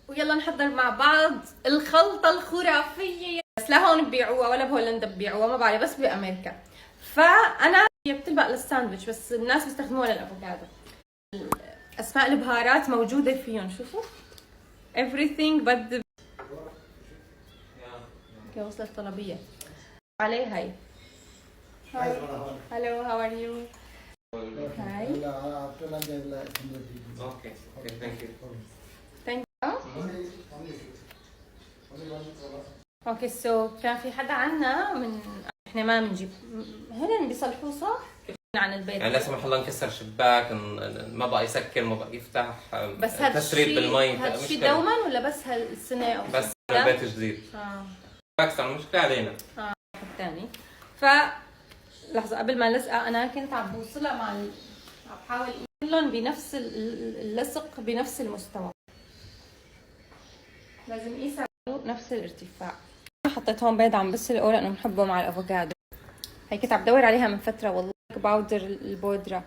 ويلا نحضر مع بعض الخلطة الخرافية. بس لا هون ببيعوها ولا بهولندا ببيعوها، ما بعرف، بس بأمريكا. فأنا هي بتلبق للساندويتش، بس الناس بيستخدموها للأفوكادو. أسماء البهارات موجودة فيهم، شوفوا everything but the... وصلت الطلبية عليه. هاي hello how are you. هاي اوكي ثانك يو. thank you. اوكي سو كان في حدا عنا من احنا ما بنجيب هن بيصلحوه صح عن البيت، يعني لا سمح الله انكسر شباك، ما بقى يسكر، ما بقى يفتح، بس هذا تسريب بالمي، هذا الشيء دوما ولا بس هالسنه او بس البيت جديد. بالعكس المشكله علينا. الثاني. ف لحظه قبل ما لزقها انا كنت عم بوصلها مع عم بحاول كلهم بنفس اللصق بنفس المستوى، لازم اقيسها نفس الارتفاع. حطيت هون بيض عم بسلقه لانه بنحبه مع الافوكادو. هي كنت عم بدور عليها من فتره والله، باودر البودره